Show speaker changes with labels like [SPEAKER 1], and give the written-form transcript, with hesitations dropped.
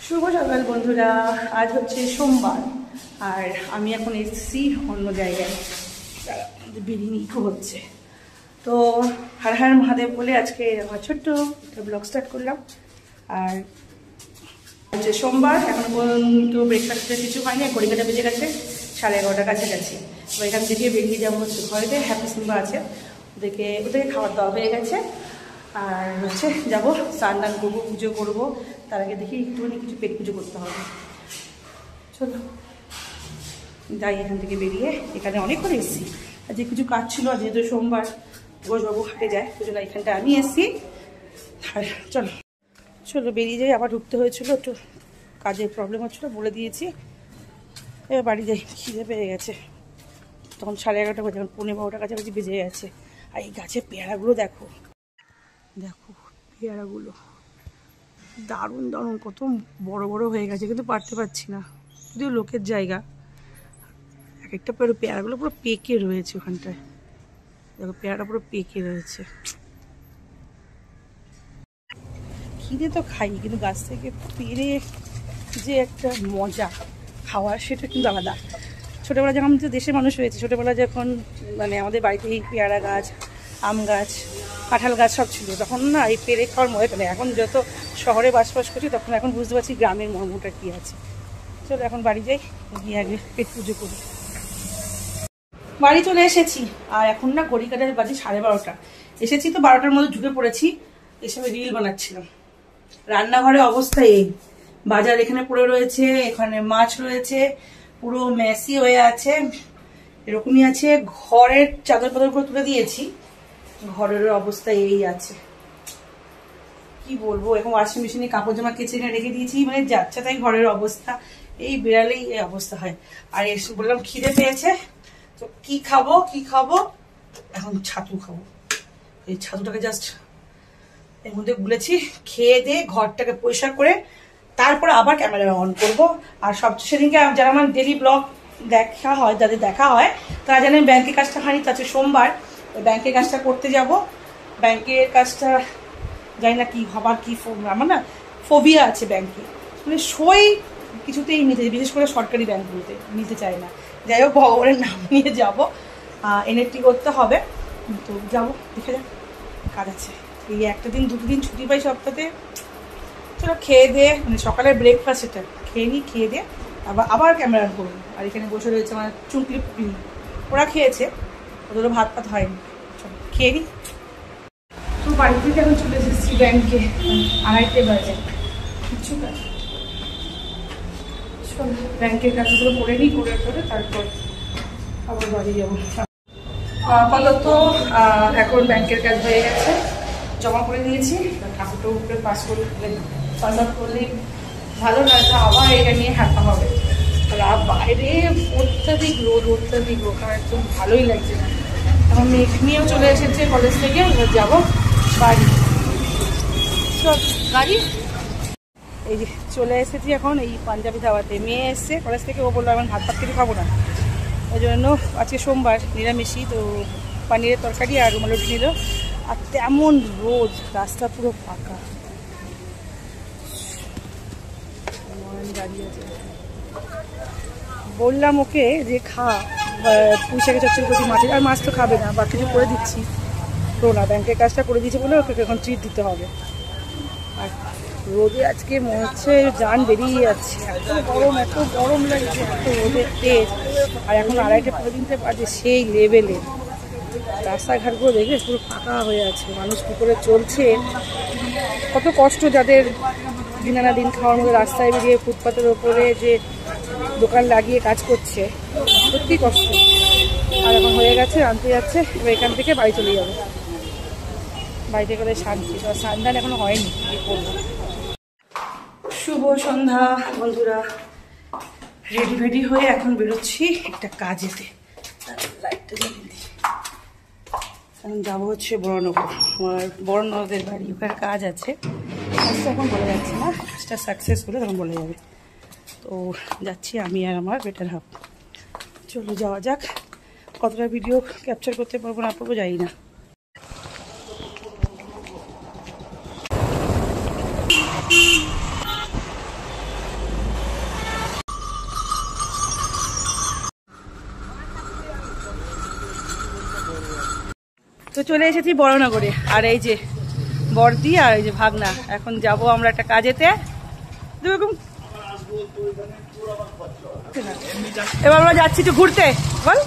[SPEAKER 1] শুভ সকাল বন্ধুরা, আজ হচ্ছে সোমবার আর আমি এখন এসেছি অন্য জায়গায়, বিরিয়ানি হচ্ছে। তো হর হর মহাদেব বলে আজকে ছোট্ট একটা ব্লগ স্টার্ট করলাম। আর হচ্ছে সোমবার, এখন পর্যন্ত ব্রেকফাস্টের কিছু হয়নি, ঘড়িকাটা বেজে গেছে 11:30 কাছাকাছি। তো এখান থেকে বেরিয়ে যাবো হচ্ছে ঘরেতে, হ্যাপি সিম্বা আছে, ওদেরকে খাবার দাওয়া হয়ে গেছে। আর হচ্ছে যাবো স্নান টান করবো, পুজো করবো। তার আগে দেখি একটুখানি কিছু পেট পুজো করতে হবে। চলো যাই এখান থেকে বেরিয়ে। এখানে অনেকক্ষণ এসেছি, আর যে কিছু কাজ ছিল, যেহেতু সোমবার ঘোষবাবু হাটে যায়, তো জন্য এখানটা আমি এসেছি। আর চলো চলো বেরিয়ে যাই। আবার ঢুকতে হয়েছিল, একটু কাজের প্রবলেম হচ্ছিলো, বলে দিয়েছি। এবার বাড়ি যাই, খিদে পেয়ে গেছে। তখন 11:30 বাজে, এখন 12:15 কাছাকাছি বেজে গেছে। আর এই গাছের পেয়ারাগুলো দেখো, দেখো পেয়ারাগুলো দারুণ দারুণ, কত বড় বড় হয়ে গেছে, কিন্তু পারতে পারছি না, যদিও লোকের জায়গা। এক একটা পেয়ারাগুলো পুরো পেকে রয়েছে ওখানটায়, দেখো পেয়ারাটা পুরো পেকে রয়েছে। খিদে তো খাই, কিন্তু গাছ থেকে পেরে যে একটা মজা খাওয়ার, সেটা কিন্তু আলাদা। ছোটোবেলা যখন আমি তো দেশের মানুষ হয়েছি, ছোটোবেলা যখন মানে আমাদের বাড়িতে এই পেয়ারা গাছ, আম গাছ, কাঁঠাল গাছ সব ছিল, তখন না এই পেরে খাওয়ার মজা নেই। এখন যত শহরে বাসবাস করছি, তখন এখন বুঝতে পারছি গ্রামের মর্মটা কী আছে। চলো এখন বাড়ি যাই, গিয়ে আগে পেট পুজো করি। বাড়ি চলে এসেছি, আর এখন না ঘড়ি কাটার বাজে 12:30। এসেছি তো 12টার মধ্যে ঢুকে পড়েছি, এসে রিল বানাচ্ছিলাম। রান্নাঘরের অবস্থা এই, বাজার এখানে পড়ে রয়েছে, এখানে মাছ রয়েছে, পুরো মেসি হয়ে আছে, এরকমই আছে। ঘরের চাদর পাদর করে তুলে দিয়েছি, ঘরের অবস্থা এই আছে, কি বলবো। এখন ওয়াশিং মেশিনে কাপড় জামা কেচে রেখে দিয়েছি, মানে যাচ্ছে তাই ঘরের অবস্থা। এই বেড়ালেই এই অবস্থা হয়। আর এসে বললাম খিদে পেয়েছে, তো কি খাবো কি খাবো, এখন ছাতু খাবো। এই ছাতুটাকে জাস্ট এর মধ্যে গুলেছি, খেয়ে দিয়ে ঘরটাকে পরিষ্কার করে তারপর আবার ক্যামেরা অন করব। আর সবচেয়ে সেদিনকে যারা আমার ডেলি ব্লগ দেখা হয়, যাদের দেখা হয় তারা জানেন ব্যাংকের কাজটা হানি, তাছে সোমবার ব্যাংকের কাজটা করতে যাব। ব্যাংকের কাজটা জানি না কি হবার, কি আমার না ফোবিয়া আছে ব্যাংকে, মানে সই কিছুতেই নিতে, বিশেষ করে সরকারি ব্যাংকগুলোতে নিতে চায় না। যাই হোক, ভগবানের নাম নিয়ে যাবো, এনএফটি করতে হবে, তো যাবো, দেখে যাক, কাজ আছে। এই একটা দিন দুটো দিন ছুটি পাই সপ্তাহে। চলো খেয়ে দিয়ে, মানে সকালের ব্রেকফাস্ট এটা খেয়ে নিই, খেয়ে দিয়ে আবার ক্যামেরা করবো। আর এখানে বসে রয়েছে আমার চুমকি, ওরা খেয়েছে, ওদেরও ভাত পাত হয়নি। চলো খেয়ে নিই। তো বাড়ি থেকে এখন চলে এসেছি ব্যাংকে, 2:30 বাজে, কিছু কাজ। চলো ব্যাংকের কাজগুলো করে নিই, করে তারপর আবার বাড়ি যাবো। আপাতত এখন ব্যাংকের কাজ হয়ে গেছে, জমা করে দিয়েছি। ঠাকুরটা উপরে পাস করলে ভালো, না আবার এটা নিয়ে হাঁটা হবে। আর বাইরে অত্যাধিক রোদ, একদম ভালোই লাগছে না। এখন মেঘ নিয়েও চলে এসেছে কলেজ থেকে, যাবো বাড়ি। গাড়ি এই যে চলে এসেছি এখন এই পাঞ্জাবি ধাবাতে। মেয়ে এসছে কলেজ থেকে, ও বললো এখন ভাত কিছু খাবো না, ওই জন্য আজকে সোমবার নিরামিষই, তো পানিরের তরকারি আর রুমাল রুটি নিল। আর তেমন রোদ, রাস্তা পুরো ফাঁকা, দাঁড়িয়ে আছে। বললাম ওকে যে খা পুঁইশাকে চচ্চড়ি করছি মাছের, আর মাছ তো খাবে না, বা কিছু করে দিচ্ছি তো না, ব্যাংকের কাজটা করে দিয়েছে বলে ওকে এখন ট্রিট দিতে হবে। আর রোদে আজকে মনে হচ্ছে জান বেরিয়ে যাচ্ছে, এত গরম লাগছে, এত রোদের তেজ। আর এখন 2:30 বাজে, সেই লেভেলে রাস্তাঘাটগুলো দেখে পুরো ফাঁকা হয়ে আছে, মানুষ কী করে চলছে, কত কষ্ট যাদের দিন আনা দিন খাওয়ার মধ্যে রাস্তায় বেরিয়ে ফুটপাতের ওপরে যে দোকান লাগিয়ে কাজ করছে, সত্যি কষ্ট। আর এখন হয়ে গেছে, আনতে যাচ্ছে, এবার এখান থেকে বাড়ি চলে যাবো। বাড়িতে গেলে শান্তি, স্নান এখনো হয়নি, কি করবো। শুভ সন্ধ্যা বন্ধুরা, রেডি হয়ে এখন বেরোচ্ছি একটা কাজেতে। লাইটটা জ্বালিয়ে দিই, এখন যাবো হচ্ছে বড়নগর, আমার বড়নগরের বাড়ি, ওখানে কাজ আছে। কাজটা এখন বলে যাচ্ছে না, কাজটা সাকসেস হলে তখন বলে যাবে। তো যাচ্ছি আমি আর আমার বেটার হাফ। চলো যাওয়া যাক। কতটা ভিডিও ক্যাপচার করতে পারবো না পারবো জানি না। তো চলে এসেছি বড়নগরে, আর এই যে বড়দি আর এই যে ভাগনা, এখন যাব আমরা একটা কাজেতে। এবার আমরা যাচ্ছি একটু ঘুরতে, বল।